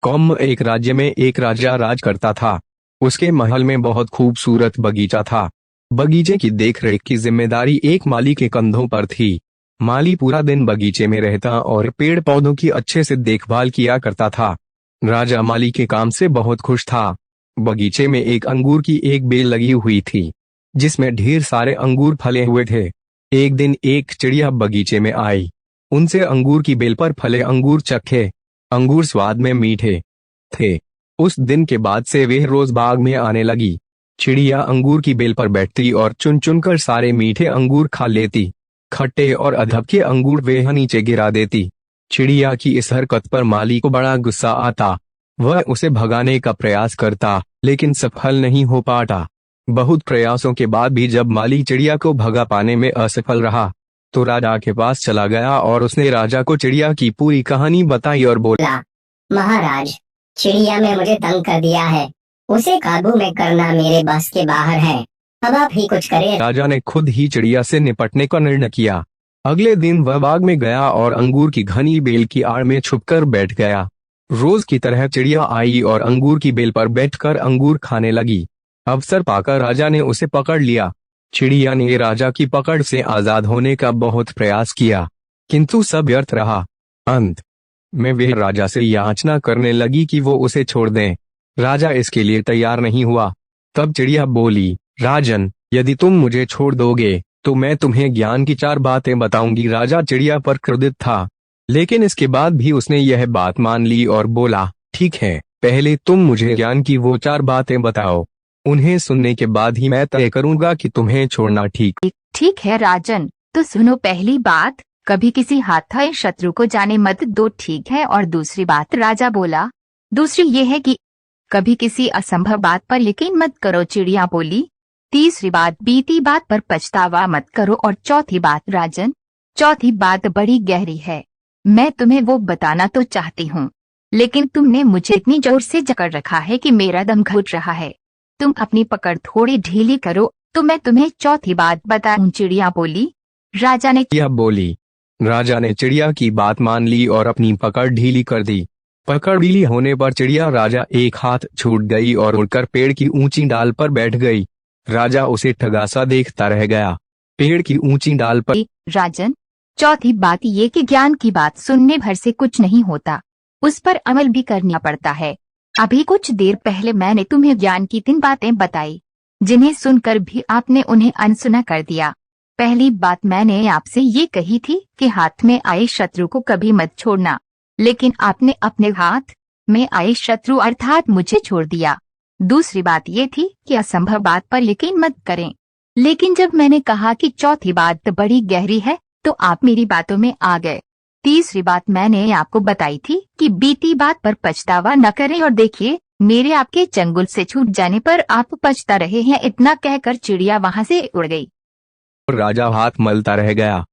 एक राज्य में एक राजा राज करता था। उसके महल में बहुत खूबसूरत बगीचा था। बगीचे की देखरेख की जिम्मेदारी एक माली के कंधों पर थी। माली पूरा दिन बगीचे में रहता और पेड़ पौधों की अच्छे से देखभाल किया करता था। राजा माली के काम से बहुत खुश था। बगीचे में एक अंगूर की एक बेल लगी हुई थी, जिसमें ढेर सारे अंगूर फले हुए थे। एक दिन एक चिड़िया बगीचे में आई। उनसे अंगूर की बेल पर फले अंगूर चखे। अंगूर स्वाद में मीठे थे। उस दिन के बाद से वे रोज बाग में आने लगी। चिड़िया अंगूर की बेल पर बैठती और चुन चुन कर सारे मीठे अंगूर खा लेती। खट्टे और अधब के अंगूर वे नीचे गिरा देती। चिड़िया की इस हरकत पर माली को बड़ा गुस्सा आता। वह उसे भगाने का प्रयास करता, लेकिन सफल नहीं हो पाता। बहुत प्रयासों के बाद भी जब माली चिड़िया को भगा पाने में असफल रहा, तो राजा के पास चला गया और उसने राजा को चिड़िया की पूरी कहानी बताई और बोला, महाराज, चिड़िया ने मुझे तंग कर दिया है। उसे काबू में करना मेरे बस के बाहर है। अब आप ही कुछ करें। राजा ने खुद ही चिड़िया से निपटने का निर्णय किया। अगले दिन वह बाग में गया और अंगूर की घनी बेल की आड़ में छुपकर बैठ गया। रोज की तरह चिड़िया आई और अंगूर की बेल पर बैठकर अंगूर खाने लगी। अवसर पाकर राजा ने उसे पकड़ लिया। चिड़िया ने राजा की पकड़ से आजाद होने का बहुत प्रयास किया, किंतु सब व्यर्थ रहा। अंत में वह राजा से याचना करने लगी कि वो उसे छोड़ दें। राजा इसके लिए तैयार नहीं हुआ। तब चिड़िया बोली, राजन, यदि तुम मुझे छोड़ दोगे तो मैं तुम्हें ज्ञान की 4 बातें बताऊंगी। राजा चिड़िया पर क्रोधित था, लेकिन इसके बाद भी उसने यह बात मान ली और बोला, ठीक है, पहले तुम मुझे ज्ञान की वो 4 बातें बताओ। उन्हें सुनने के बाद ही मैं तय करूंगा कि तुम्हें छोड़ना ठीक है राजन, तो सुनो। पहली बात, कभी किसी हाथाई शत्रु को जाने मत दो, ठीक है। और दूसरी बात, राजा बोला, दूसरी ये है कि कभी किसी असंभव बात पर यकीन मत करो, चिड़िया बोली। तीसरी बात, बीती बात पर पछतावा मत करो। और चौथी बात, राजन, चौथी बात बड़ी गहरी है। मैं तुम्हें वो बताना तो चाहती हूँ, लेकिन तुमने मुझे इतनी जोर से जकड़ रखा है कि मेरा दम घुट रहा है। तुम अपनी पकड़ थोड़ी ढीली करो तो मैं तुम्हें चौथी बात बताऊं, चिड़िया बोली। राजा ने चिड़िया की बात मान ली और अपनी पकड़ ढीली कर दी। पकड़ ढीली होने पर चिड़िया राजा एक हाथ छूट गई और उड़कर पेड़ की ऊंची डाल पर बैठ गई। राजा उसे ठगासा देखता रह गया। पेड़ की ऊंची डाल पर, राजन, चौथी बात ये कि ज्ञान की बात सुनने भर से कुछ नहीं होता, उस पर अमल भी करना पड़ता है। अभी कुछ देर पहले मैंने तुम्हें ज्ञान की 3 बातें बताई, जिन्हें सुनकर भी आपने उन्हें अनसुना कर दिया। पहली बात मैंने आपसे ये कही थी कि हाथ में आए शत्रु को कभी मत छोड़ना, लेकिन आपने अपने हाथ में आए शत्रु अर्थात मुझे छोड़ दिया। दूसरी बात ये थी कि असंभव बात पर यकीन मत करें, लेकिन जब मैंने कहा कि चौथी बात बड़ी गहरी है तो आप मेरी बातों में आ गए। तीसरी बात मैंने आपको बताई थी कि बीती बात पर पछतावा न करें, और देखिए, मेरे आपके चंगुल से छूट जाने पर आप पछता रहे हैं। इतना कहकर चिड़िया वहां से उड़ गई। राजा हाथ मलता रह गया।